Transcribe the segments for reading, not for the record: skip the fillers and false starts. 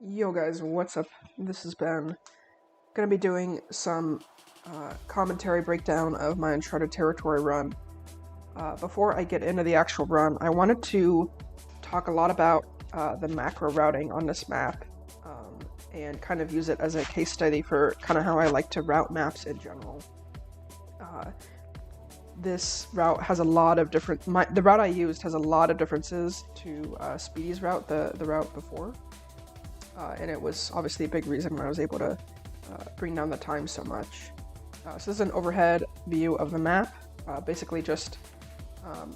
Yo guys, what's up? This is Ben. Gonna be doing some commentary breakdown of my Uncharted territory run. Before I get into the actual run, I wanted to talk a lot about the macro routing on this map and kind of use it as a case study for kind of how I like to route maps in general. This route has a lot of different. The route I used has a lot of differences to Speedy's route, the route before. And it was obviously a big reason why I was able to bring down the time so much. So this is an overhead view of the map, basically just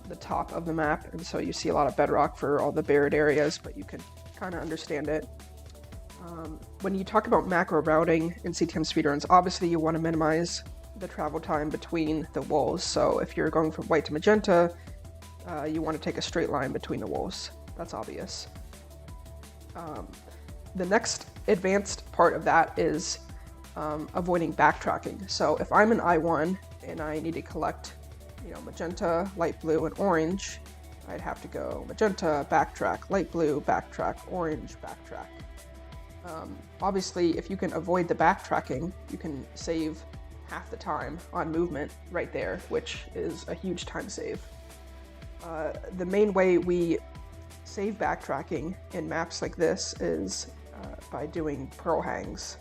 the top of the map, and so you see a lot of bedrock for all the buried areas, but you can kind of understand it. When you talk about macro routing in CTM speedruns, obviously you want to minimize the travel time between the walls. So if you're going from white to magenta, you want to take a straight line between the walls. That's obvious. The next advanced part of that is avoiding backtracking. So if I'm in I1 and I need to collect, magenta, light blue, and orange, I'd have to go magenta, backtrack, light blue, backtrack, orange, backtrack. Obviously, if you can avoid the backtracking, you can save half the time on movement right there, which is a huge time save. The main way we save backtracking in maps like this is by doing pearl hangs,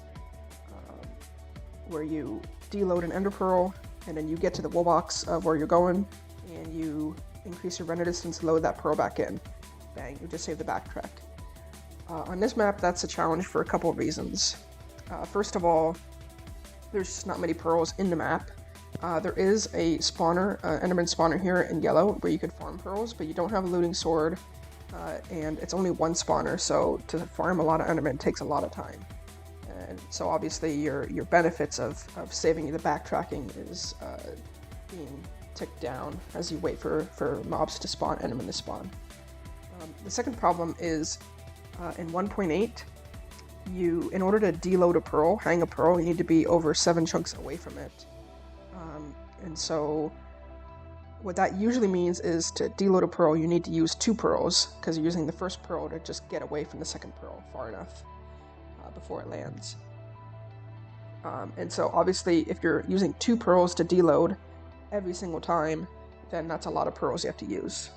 where you deload an ender pearl and then you get to the wall box of where you're going and you increase your render distance, load that pearl back in. Bang, you just save the backtrack. On this map, that's a challenge for a couple of reasons. First of all, there's just not many pearls in the map. There is a spawner, Enderman spawner here in yellow where you could farm pearls, but you don't have a looting sword, and it's only one spawner, so to farm a lot of Enderman takes a lot of time. And so obviously your benefits of saving the backtracking is being ticked down as you wait for mobs to spawn, Enderman to spawn. The second problem is in 1.8, in order to deload a pearl, hang a pearl, you need to be over 7 chunks away from it. And so what that usually means is to deload a pearl, you need to use 2 pearls, because you're using the first pearl to just get away from the second pearl far enough before it lands. And so obviously if you're using 2 pearls to deload every single time, then that's a lot of pearls you have to use.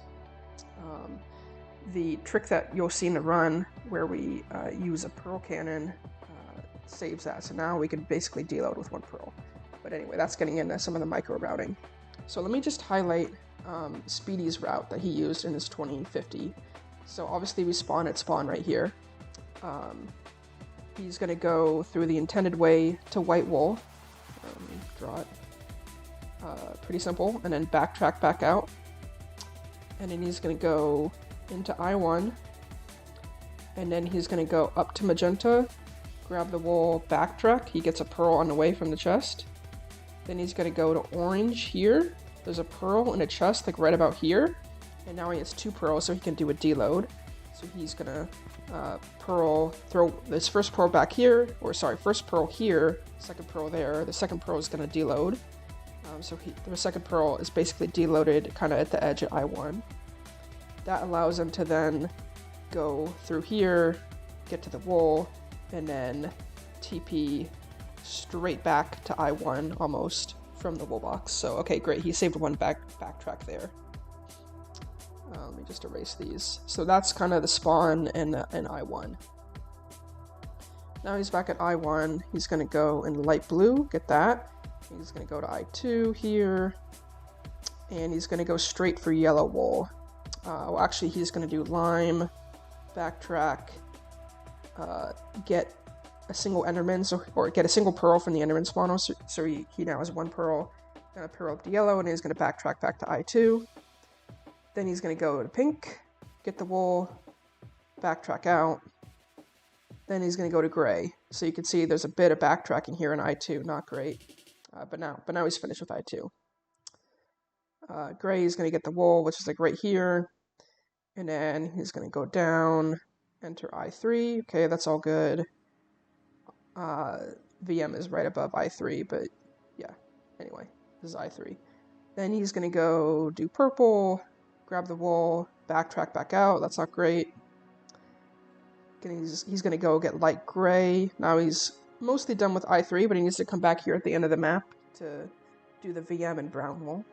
The trick that you'll see in the run where we use a pearl cannon saves that. So now we can basically deload with 1 pearl. But anyway, that's getting into some of the micro routing. So let me just highlight Speedy's route that he used in his 2050. So obviously we spawn at spawn right here. He's going to go through the intended way to White Wool. Draw it. Pretty simple. And then backtrack back out. And then he's going to go into I1. And then he's going to go up to magenta, grab the wool, backtrack. He gets a pearl on the way from the chest. Then he's going to go to orange here. There's a pearl in a chest, like right about here. And now he has 2 pearls, so he can do a deload. So he's going to throw this first pearl back here, first pearl here, second pearl there. The second pearl is going to deload. The second pearl is basically deloaded kind of at the edge at I1. That allows him to then go through here, get to the wool, and then TP straight back to I1 almost from the wool box. So okay, great, he saved 1 backtrack there. Let me just erase these. So that's kind of the spawn in I1. Now he's back at I1. He's going to go in light blue, get that. He's going to go to I2 here, and he's going to go straight for yellow wool. Well, actually, he's going to do lime, backtrack, get a single Enderman, or get a single pearl from the Enderman spawner, so he now has 1 pearl, going to pearl up to yellow, and he's going to backtrack back to I2. Then he's going to go to pink, get the wool, backtrack out. Then he's going to go to gray. So you can see there's a bit of backtracking here in I2, not great. But now he's finished with I2. Gray is going to get the wool, which is like right here. And then he's going to go down, enter I3. Okay, that's all good. VM is right above I3, but yeah. Anyway, this is I3. Then he's going to go do purple, grab the wool, backtrack back out. That's not great. He's going to go get light gray. Now he's mostly done with I3, but he needs to come back here at the end of the map to do the VM and brown wool.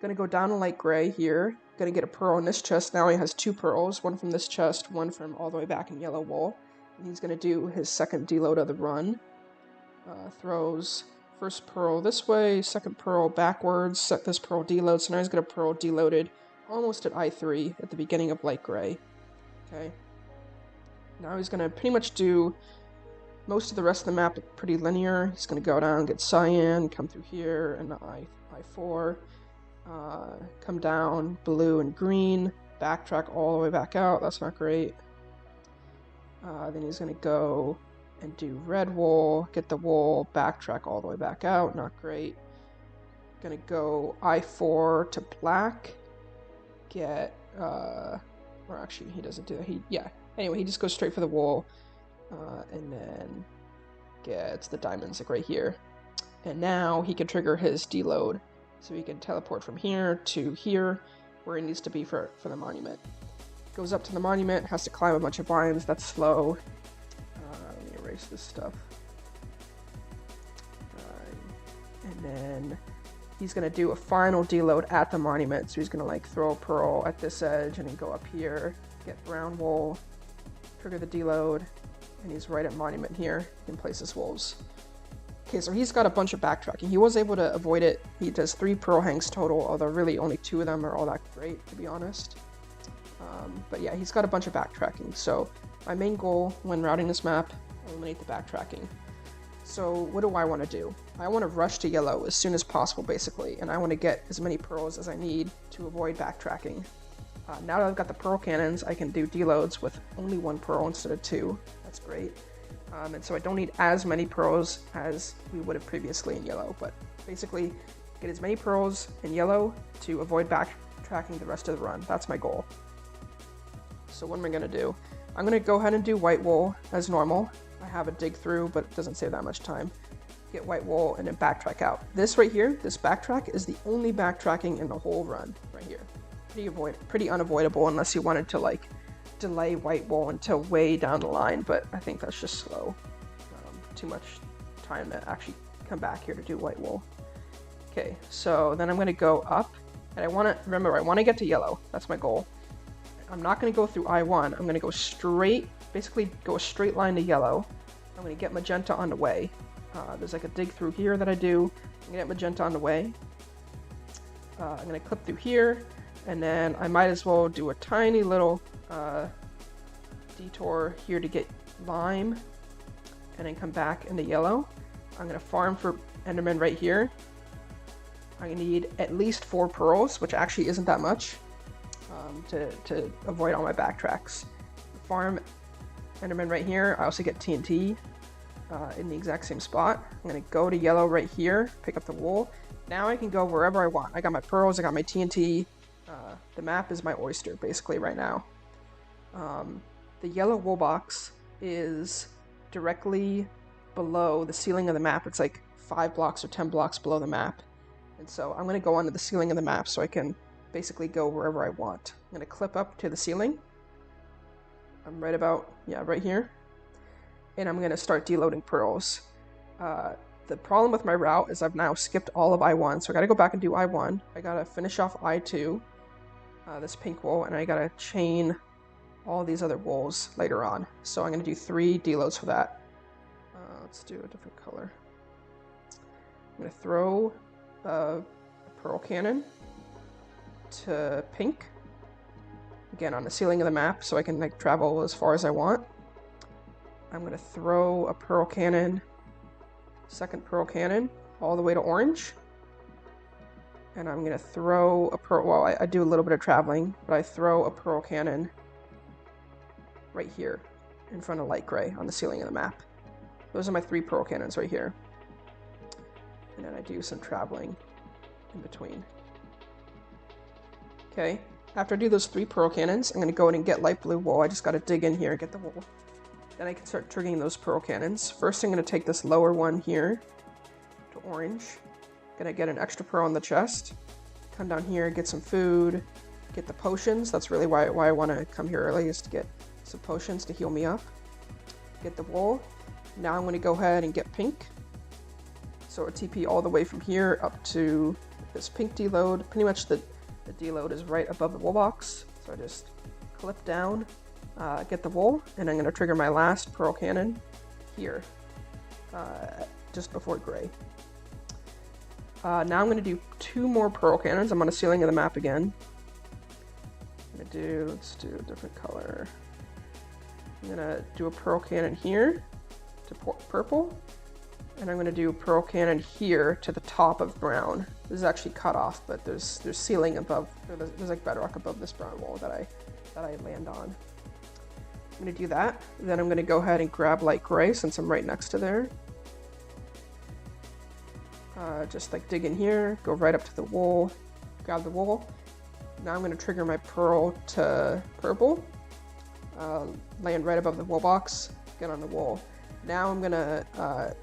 Going to go down to light gray here. Going to get a pearl in this chest. Now he has 2 pearls, one from this chest, one from all the way back in yellow wool. And he's going to do his second deload of the run. Throws first pearl this way, second pearl backwards, set this pearl deload. So now he's got a pearl deloaded almost at I3 at the beginning of light gray. Okay. Now he's going to pretty much do most of the rest of the map pretty linear. He's going to go down, get cyan, come through here, and I4. Come down, blue and green, backtrack all the way back out. That's not great. Then he's going to go and do red wool, get the wool, backtrack all the way back out. Not great. Going to go I4 to black, get, or actually he doesn't do that. Anyway, he just goes straight for the wool, and then gets the diamonds like right here. And now he can trigger his deload. So he can teleport from here to here, where he needs to be for the monument. Goes up to the monument, has to climb a bunch of vines, that's slow. Let me erase this stuff. And then he's going to do a final deload at the monument. So he's going to like throw a pearl at this edge and then go up here, get brown wool, trigger the deload, and he's right at monument here. He can place his wolves. Okay, so he's got a bunch of backtracking. He was able to avoid it. He does 3 pearl hangs total, although really only 2 of them are all that great, to be honest. But yeah, he's got a bunch of backtracking. So my main goal when routing this map, eliminate the backtracking. So what do I want to do? I want to rush to yellow as soon as possible, basically, and I want to get as many pearls as I need to avoid backtracking. Now that I've got the pearl cannons, I can do deloads with only 1 pearl instead of 2. That's great. And so I don't need as many pearls as we would have previously in yellow, but basically get as many pearls in yellow to avoid backtracking the rest of the run. That's my goal. So what am I going to do? I'm going to go ahead and do white wool as normal. I have a dig through, but it doesn't save that much time. Get white wool and then backtrack out. This right here, this backtrack, is the only backtracking in the whole run right here. Pretty unavoidable unless you wanted to like delay white wool until way down the line, but I think that's just slow. Too much time to actually come back here to do white wool. Okay, so then I'm going to go up, and I want to get to yellow. That's my goal. I'm not going to go through I1. I'm going to go straight, basically go a straight line to yellow. I'm going to get magenta on the way. There's like a dig through here that I do. I'm going to get magenta on the way. I'm going to clip through here, and then I might as well do a tiny little detour here to get lime, and then come back into yellow. I'm going to farm for Enderman right here. I need at least 4 pearls, which actually isn't that much, to avoid all my backtracks. Farm Enderman right here. I also get TNT in the exact same spot. I'm going to go to yellow right here, pick up the wool. Now I can go wherever I want. I got my pearls, I got my TNT. The map is my oyster, basically, right now. The yellow wool box is directly below the ceiling of the map. It's like 5 blocks or 10 blocks below the map. And so I'm going to go onto the ceiling of the map so I can basically go wherever I want. I'm going to clip up to the ceiling. I'm right about, right here. And I'm going to start deloading pearls. The problem with my route is I've now skipped all of I1, so I got to go back and do I1. I got to finish off I2, this pink wool, and I got to chain all these other wools later on. So I'm going to do 3 deloads for that. Let's do a different color. I'm going to throw a pearl cannon to pink, again on the ceiling of the map, so I can like travel as far as I want. I'm going to throw a pearl cannon, second pearl cannon, all the way to orange. And I'm going to throw a pearl, well, I do a little bit of traveling, but I throw a pearl cannon right here in front of light gray on the ceiling of the map. Those are my 3 pearl cannons right here. And then I do some traveling in between. Okay, after I do those 3 pearl cannons, I'm going to go in and get light blue wool. I just got to dig in here and get the wool. Then I can start triggering those pearl cannons. First, I'm going to take this lower one here to orange. Going to get an extra pearl in the chest. Come down here, get some food, get the potions. That's really why I want to come here early, is to get some potions to heal me up. Get the wool. Now I'm going to go ahead and get pink. So a TP all the way from here up to this pink deload. Pretty much the deload is right above the wool box. So I just clip down, get the wool, and I'm going to trigger my last pearl cannon here, just before gray. Now I'm going to do 2 more pearl cannons. I'm on the ceiling of the map again. Let's do a different color. I'm going to do a pearl cannon here to purple. And I'm going to do a pearl cannon here to the top of brown. This is actually cut off, but there's ceiling above, there's like bedrock above this brown wall that I land on. I'm going to do that. Then I'm going to go ahead and grab light gray since I'm right next to there. Just like dig in here, go right up to the wool, grab the wool. Now I'm going to trigger my pearl to purple, land right above the wool box, get on the wool. Now I'm going to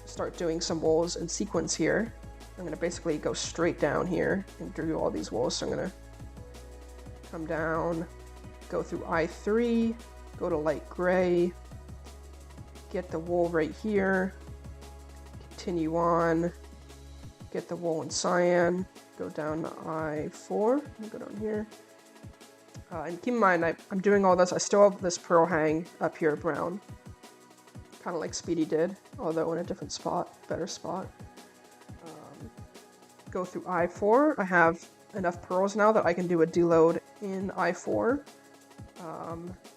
start doing some wools in sequence here. I'm going to basically go straight down here and do all these wools. So I'm going to come down, go through I3, go to light gray, get the wool right here, continue on, get the wool in cyan, go down to I4, go down here. And keep in mind, I'm doing all this, I still have this pearl hang up here brown, kind of like Speedy did, although in a different spot, better spot. Go through I4, I have enough pearls now that I can do a deload in I4.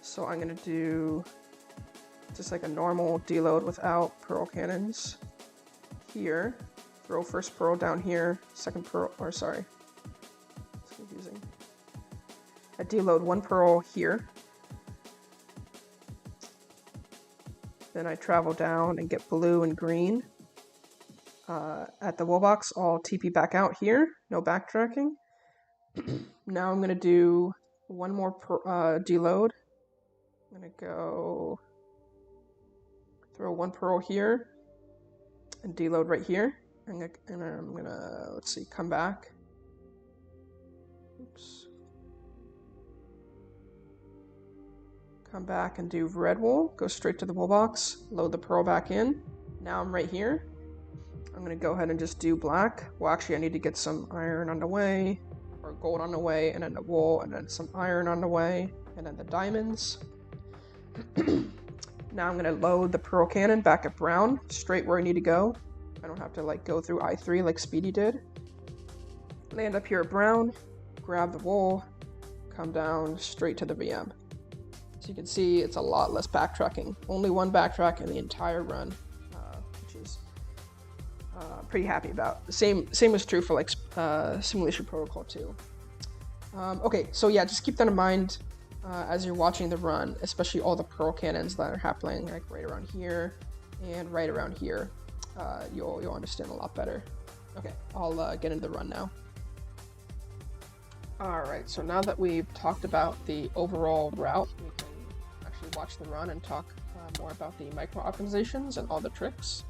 So I'm going to do just like a normal deload without pearl cannons here. Throw first pearl down here, second pearl, or sorry, it's confusing. I deload 1 pearl here. Then I travel down and get blue and green. At the wool box, I'll TP back out here, no backtracking. Now I'm going to do 1 more deload. I'm going to go throw 1 pearl here and deload right here. And I'm going to, let's see, come back. Oops. Come back and do red wool, go straight to the wool box, load the pearl back in. Now I'm right here. I'm going to go ahead and just do black. Well, actually, I need to get some iron on the way, or gold on the way, and then the wool, and then some iron on the way, and then the diamonds. Now I'm going to load the pearl cannon back at brown, straight where I need to go. I don't have to like go through I3 like Speedy did. Land up here at brown, grab the wool, come down straight to the VM. So you can see it's a lot less backtracking. Only 1 backtrack in the entire run, which is pretty happy about. The same is true for like Simulation Protocol 2. Okay, so yeah, just keep that in mind as you're watching the run, especially all the pearl cannons that are happening like right around here and right around here. You'll understand a lot better. Okay, I'll get into the run now. Alright, so now that we've talked about the overall route, we can actually watch the run and talk more about the micro optimizations and all the tricks.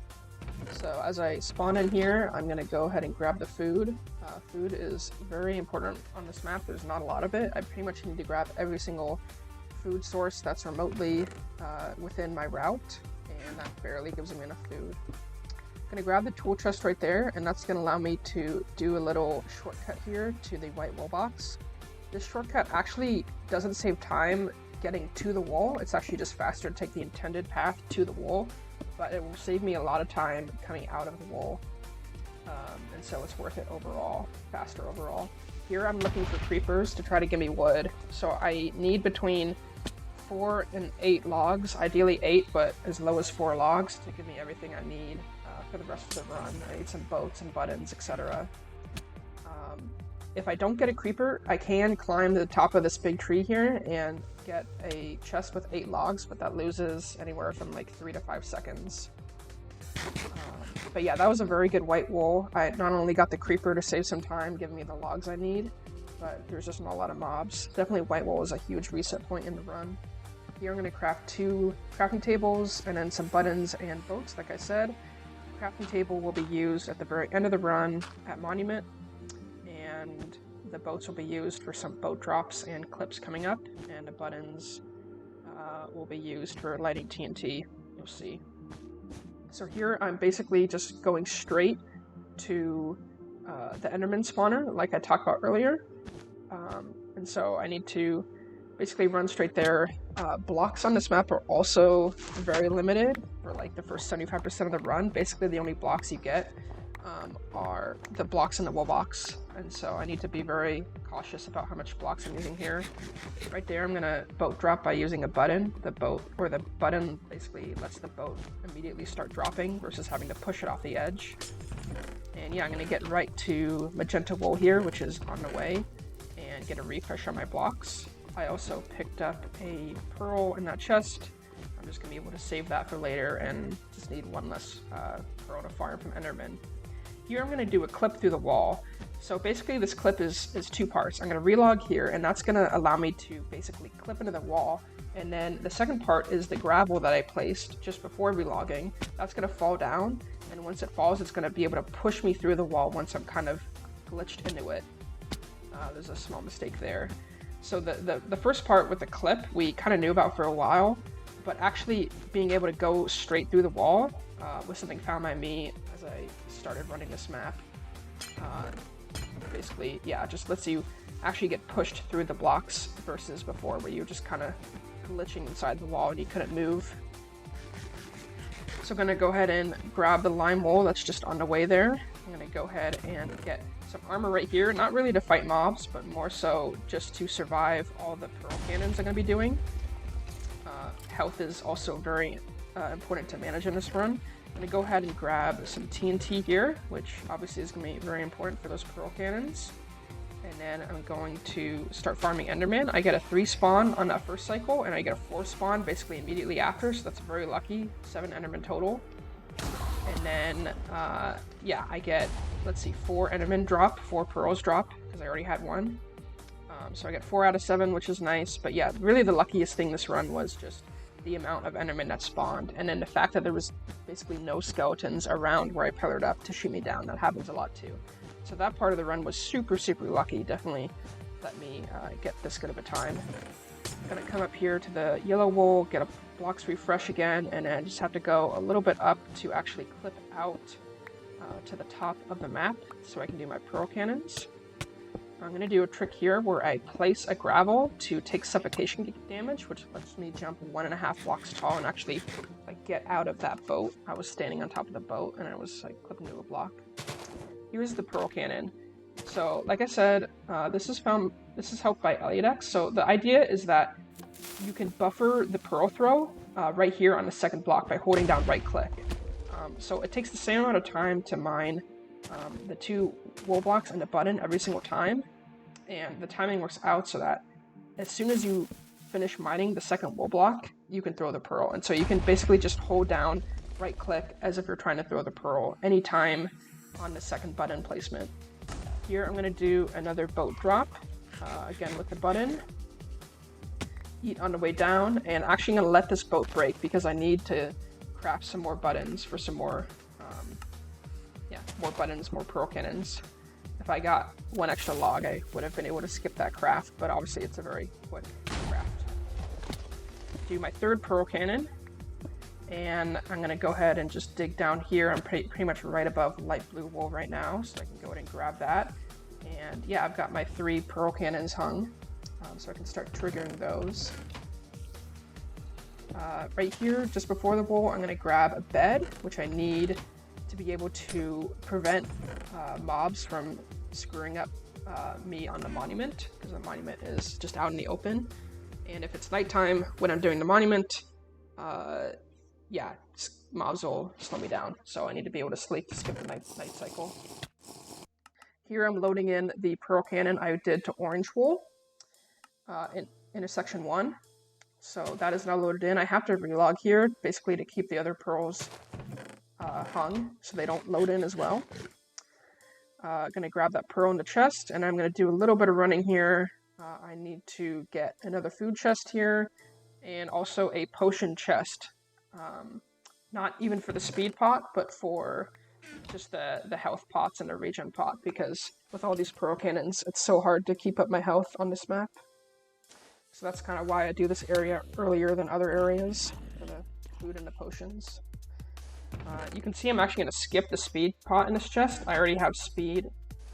So as I spawn in here, I'm going to go ahead and grab the food. Food is very important on this map. There's not a lot of it. I pretty much need to grab every single food source that's remotely within my route, and that barely gives me enough food. I'm going to grab the tool chest right there, and that's going to allow me to do a little shortcut here to the white wool box. This shortcut actually doesn't save time getting to the wool. It's actually just faster to take the intended path to the wool, but it will save me a lot of time coming out of the wool, and so it's worth it overall, faster overall. Here I'm looking for creepers to try to give me wood, so I need between 4 and 8 logs, ideally 8, but as low as 4 logs to give me everything I need for the rest of the run. I need some boats and buttons, etc. If I don't get a creeper, I can climb to the top of this big tree here and get a chest with 8 logs, but that loses anywhere from like 3 to 5 seconds. But yeah, that was a very good white wool. I not only got the creeper to save some time, giving me the logs I need, but there's just not a lot of mobs. Definitely white wool is a huge reset point in the run. Here I'm going to craft 2 crafting tables and then some buttons and boats, like I said. Crafting table will be used at the very end of the run at Monument, and the boats will be used for some boat drops and clips coming up, and the buttons will be used for lighting TNT, you'll see. So here I'm basically just going straight to the Enderman spawner, like I talked about earlier. And so I need to basically run straight there. Blocks on this map are also very limited for like the first 75% of the run. Basically the only blocks you get are the blocks in the wall box, and so I need to be very cautious about how much blocks I'm using here. Right there I'm gonna boat drop by using a button. The button basically lets the boat immediately start dropping versus having to push it off the edge. And yeah, I'm gonna get right to magenta wool here, which is on the way, and get a refresh on my blocks. I also picked up a pearl in that chest. I'm just gonna be able to save that for later and just need one less pearl to farm from Enderman. Here I'm going to do a clip through the wall. So basically this clip is two parts. I'm going to relog here, and that's going to allow me to basically clip into the wall. And then the second part is the gravel that I placed just before relogging. That's going to fall down, and once it falls, it's going to be able to push me through the wall once I'm kind of glitched into it. There's a small mistake there. So the first part with the clip, we kind of knew about for a while, but actually being able to go straight through the wall was something found by me as I started running this map. Basically, yeah, just lets you actually get pushed through the blocks versus before where you were just kind of glitching inside the wall and you couldn't move. So I'm going to go ahead and grab the lime wool that's just on the way there. I'm going to go ahead and get some armor right here, not really to fight mobs, but more so just to survive all the pearl cannons I'm going to be doing. Health is also very important to manage in this run. I'm going to go ahead and grab some TNT here, which obviously is going to be very important for those pearl cannons. And then I'm going to start farming Enderman. I get a 3 spawn on that first cycle, and I get a 4 spawn basically immediately after, so that's very lucky. 7 Enderman total. And then, yeah, I get, let's see, 4 Enderman drop, 4 pearls drop, because I already had 1. So I get 4 out of 7, which is nice. But yeah, really the luckiest thing this run was just the amount of Endermen that spawned, and then the fact that there was basically no skeletons around where I pillared up to shoot me down. That happens a lot too. So that part of the run was super lucky. Definitely let me get this good of a time. I'm gonna come up here to the yellow wool, get a blocks refresh again, and then I just have to go a little bit up to actually clip out to the top of the map so I can do my pearl cannons. I'm going to do a trick here where I place a gravel to take suffocation damage, which lets me jump 1.5 blocks tall and actually like get out of that boat. I was standing on top of the boat and I was like clipping to a block. Here's the pearl cannon. So like I said, this is helped by Eliodex. So the idea is that you can buffer the pearl throw right here on the second block by holding down right click. So it takes the same amount of time to mine the 2 wool blocks and the button every single time, and the timing works out so that as soon as you finish mining the second wool block, you can throw the pearl. And so you can basically just hold down right click as if you're trying to throw the pearl anytime on the second button placement. Here I'm going to do another boat drop, again with the button, eat on the way down, and actually I'm going to let this boat break because I need to craft some more buttons for some more more buttons, more pearl cannons. If I got 1 extra log, I would have been able to skip that craft, but obviously it's a very quick craft. Do my 3rd pearl cannon, and I'm going to go ahead and just dig down here. I'm pretty much right above light blue wool right now, so I can go ahead and grab that. And yeah, I've got my 3 pearl cannons hung, so I can start triggering those. Right here, just before the wool, I'm going to grab a bed, which I need to be able to prevent mobs from screwing up me on the monument, because the monument is just out in the open. And if it's nighttime when I'm doing the monument, yeah, mobs will slow me down. So I need to be able to sleep to skip the night cycle. Here I'm loading in the pearl cannon I did to orange wool in intersection 1. So that is now loaded in. I have to relog here basically to keep the other pearls hung so they don't load in as well. Gonna grab that pearl in the chest, and I'm gonna do a little bit of running here. I need to get another food chest here and also a potion chest. Not even for the speed pot, but for just the health pots and the regen pot, because with all these pearl cannons, it's so hard to keep up my health on this map. So that's kind of why I do this area earlier than other areas for the food and the potions. You can see I'm actually going to skip the speed pot in this chest. I already have speed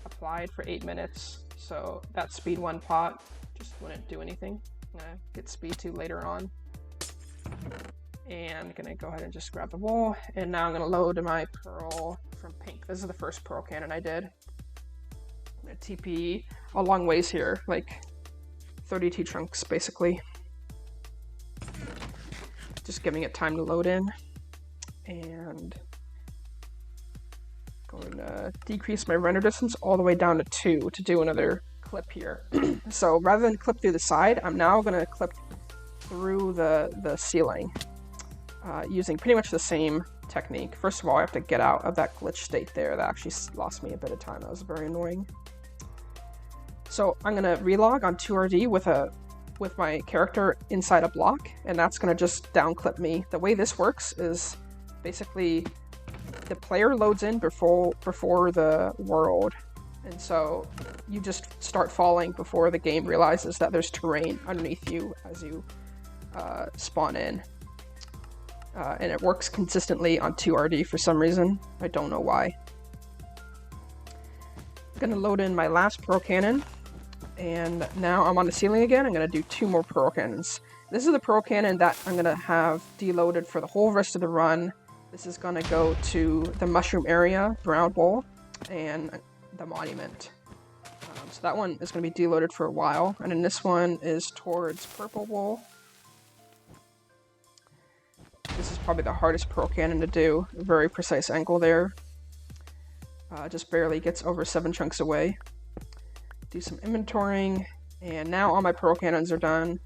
applied for 8 minutes, so that speed 1 pot just wouldn't do anything. I'm going to get speed 2 later on. And I'm going to go ahead and just grab the wool, and now I'm going to load my pearl from pink. This is the first pearl cannon I did. I'm going to TP a long ways here, like 30 T-trunks basically. Just giving it time to load in. And going to decrease my render distance all the way down to 2 to do another clip here. So rather than clip through the side, I'm now going to clip through the ceiling using pretty much the same technique. First of all, I have to get out of that glitch state there. That actually lost me a bit of time. That was very annoying. So I'm going to relog on 2RD with my character inside a block, and that's going to just down clip me. The way this works is basically the player loads in before the world, and so you just start falling before the game realizes that there's terrain underneath you as you spawn in. And it works consistently on 2RD for some reason. I don't know why. I'm gonna load in my last pearl cannon, and now I'm on the ceiling again. I'm gonna do 2 more pearl cannons. This is the pearl cannon that I'm gonna have deloaded for the whole rest of the run. This is gonna go to the mushroom area, brown bowl, and the monument. So that one is gonna be deloaded for a while, and then this one is towards purple wool. This is probably the hardest pearl cannon to do. A very precise angle there. Just barely gets over 7 chunks away. Do some inventorying, and now all my pearl cannons are done.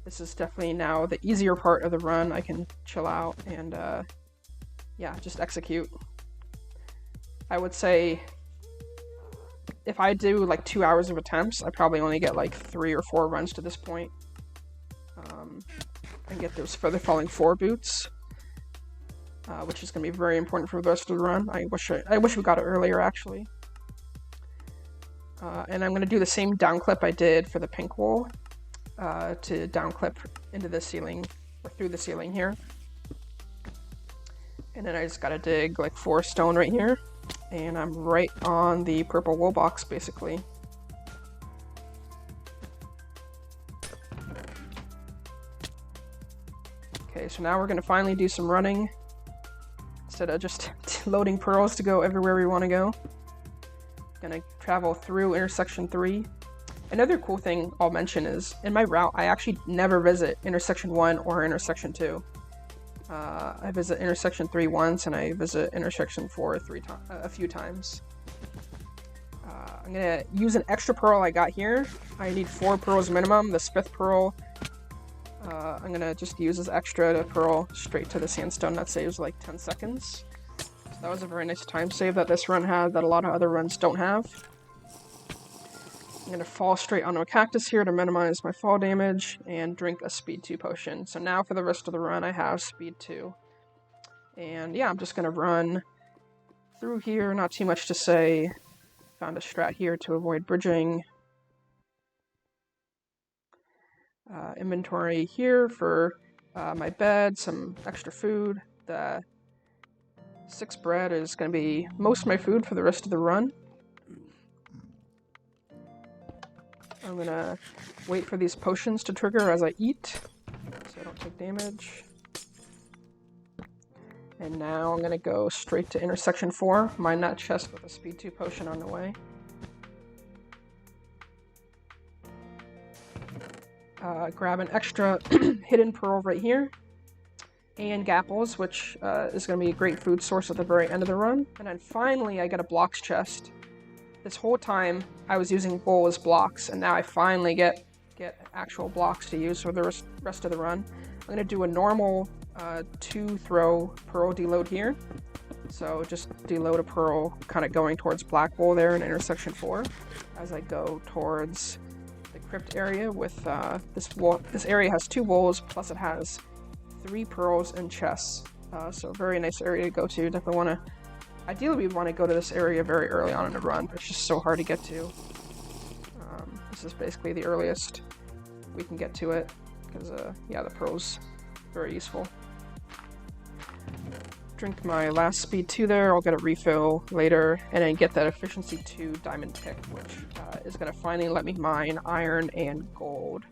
This is definitely now the easier part of the run. I can chill out and yeah, just execute. I would say if I do like 2 hours of attempts, I probably only get like 3 or 4 runs to this point. And get those Feather Falling 4 boots, which is going to be very important for the rest of the run. I wish we got it earlier, actually. And I'm going to do the same down clip I did for the pink wool to down clip into the ceiling, or through the ceiling here. And then I just got to dig like 4 stone right here, and I'm right on the purple wool box, basically. Okay, so now we're going to finally do some running, instead of just loading pearls to go everywhere we want to go. Going to travel through intersection 3. Another cool thing I'll mention is, in my route, I actually never visit intersection 1 or intersection 2. I visit intersection 3 once, and I visit intersection 4 a few times. I'm going to use an extra pearl I got here. I need 4 pearls minimum. This 5th pearl, I'm going to just use as extra to pearl straight to the sandstone. That saves like 10 seconds. So that was a very nice time save that this run had that a lot of other runs don't have. I'm going to fall straight onto a cactus here to minimize my fall damage and drink a speed 2 potion. So now for the rest of the run I have speed 2. And yeah, I'm just going to run through here, not too much to say. Found a strat here to avoid bridging. Inventory here for my bed, some extra food. The 6 bread is going to be most of my food for the rest of the run. I'm going to wait for these potions to trigger as I eat, so I don't take damage. And now I'm going to go straight to intersection 4, mine that chest with a speed 2 potion on the way. Grab an extra hidden pearl right here, and gapples, which is going to be a great food source at the very end of the run. And then finally I get a blocks chest. This whole time I was using wool as blocks, and now I finally get actual blocks to use for the rest of the run. I'm going to do a normal 2-throw pearl deload here. So just deload a pearl kind of going towards black wool there in intersection 4 as I go towards the crypt area with this area has 2 wools, plus it has 3 pearls and chests. So very nice area to go to. Definitely want to, ideally we want to go to this area very early on in the run, but it's just so hard to get to. This is basically the earliest we can get to it, because yeah, the pearl's very useful. Drink my last speed 2 there, I'll get a refill later, and then get that efficiency 2 diamond pick, which is going to finally let me mine iron and gold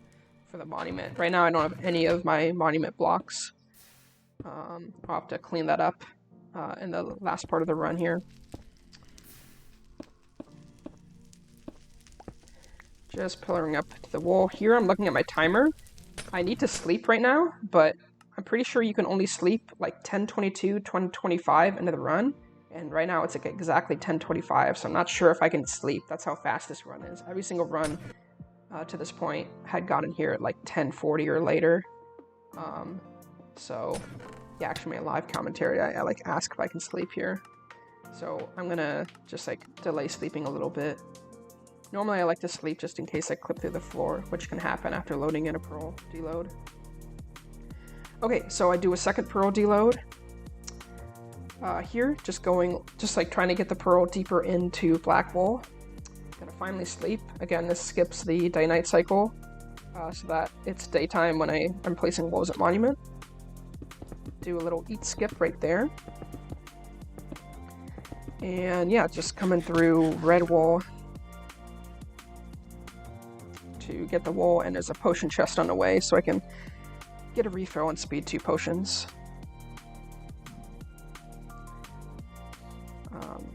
for the monument. Right now I don't have any of my monument blocks. I'll have to clean that up in the last part of the run here. Just pillaring up to the wall. Here I'm looking at my timer. I need to sleep right now, but I'm pretty sure you can only sleep like 10:22, 10:25 into the run. And right now it's like exactly 10:25, so I'm not sure if I can sleep. That's how fast this run is. Every single run to this point had gotten here at like 10:40 or later. So yeah, actually my live commentary, I like ask if I can sleep here. So I'm gonna just like delay sleeping a little bit. Normally I like to sleep just in case I clip through the floor, which can happen after loading in a pearl deload. Okay, so I do a second pearl deload. Here, just like trying to get the pearl deeper into black wool. Gonna finally sleep. Again, this skips the day-night cycle, so that it's daytime when I'm placing wolves at monument. Do a little eat skip right there. And yeah, just coming through red wool to get the wool, and there's a potion chest on the way, so I can get a refill and speed 2 potions.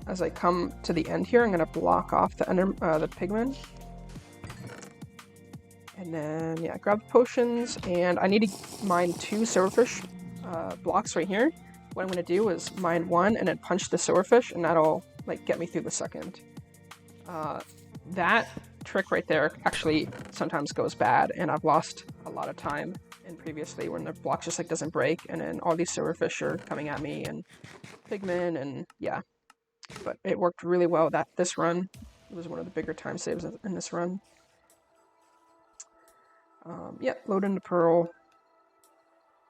As I come to the end here, I'm going to block off the pigmen. And then, yeah, grab the potions, and I need to mine 2 silverfish blocks right here. What I'm going to do is mine 1 and then punch the silverfish, and that'll like get me through the second. That trick right there actually sometimes goes bad, and I've lost a lot of time in previously when the block just like doesn't break, and then all these silverfish are coming at me, and pigmen, and yeah. But it worked really well this run. It was one of the bigger time saves in this run. Yeah, load in the pearl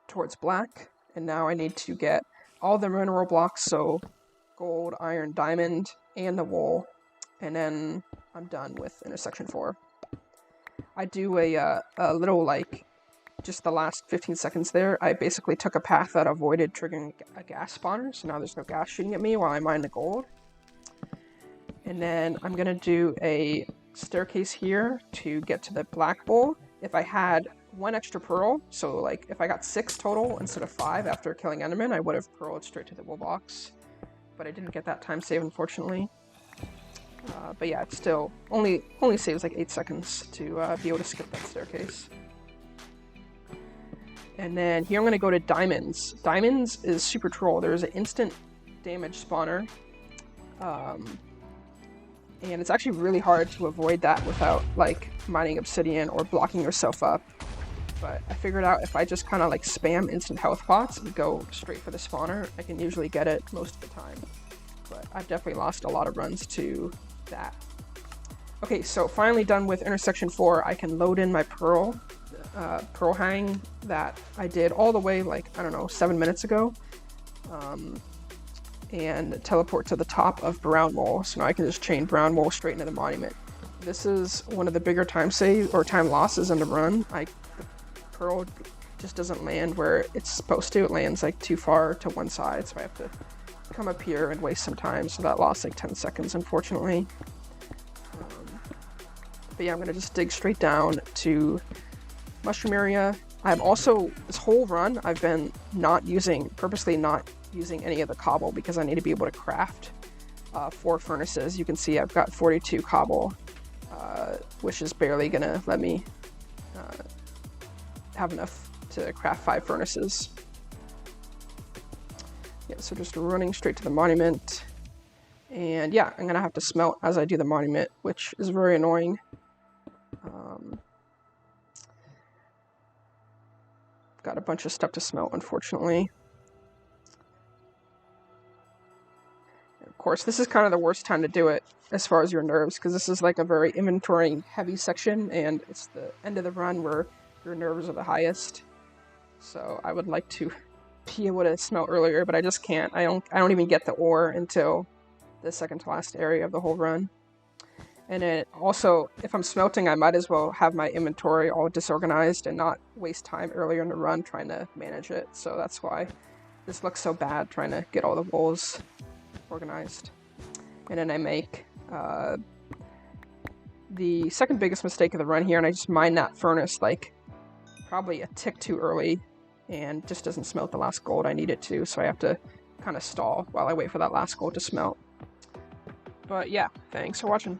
towards black, and now I need to get all the mineral blocks, so gold, iron, diamond, and the wool, and then I'm done with intersection 4. I do a little like, just the last 15 seconds there, I basically took a path that avoided triggering a gas spawner, so now there's no gas shooting at me while I mine the gold. And then I'm going to do a staircase here to get to the black bowl. If I had 1 extra pearl, so like if I got 6 total instead of 5 after killing Enderman, I would have pearled straight to the wool box. But I didn't get that time save, unfortunately. But yeah, it still only saves like 8 seconds to be able to skip that staircase. And then here I'm going to go to diamonds. Diamonds is super troll. There's an instant damage spawner. And it's actually really hard to avoid that without like mining obsidian or blocking yourself up. But I figured out if I just kind of like spam instant health pots and go straight for the spawner, I can usually get it most of the time. But I've definitely lost a lot of runs to that. Okay, so finally done with intersection 4, I can load in my pearl hang that I did all the way like, I don't know, 7 minutes ago. And teleport to the top of brown wool, so now I can just chain brown wool straight into the monument. This is one of the bigger time losses in the run. The pearl just doesn't land where it's supposed to. It lands like too far to one side, so I have to come up here and waste some time, so that lost like 10 seconds, unfortunately. But yeah, I'm gonna just dig straight down to mushroom area. I've also, this whole run, I've been purposely not using any of the cobble because I need to be able to craft 4 furnaces. You can see I've got 42 cobble, which is barely gonna let me have enough to craft 5 furnaces. Yeah, so just running straight to the monument. And yeah, I'm gonna have to smelt as I do the monument, which is very annoying. Got a bunch of stuff to smelt, unfortunately. Of course, this is kind of the worst time to do it as far as your nerves, because this is like a very inventory heavy section, and it's the end of the run where your nerves are the highest. So I would like to be able to smelt earlier, but I just can't. I don't even get the ore until the second to last area of the whole run. And then also, if I'm smelting, I might as well have my inventory all disorganized and not waste time earlier in the run trying to manage it. So that's why this looks so bad, trying to get all the wols organized. And then I make the second biggest mistake of the run here, and I just mine that furnace like probably a tick too early and just doesn't smelt the last gold I need it to, so I have to kind of stall while I wait for that last gold to smelt. But yeah, thanks for watching.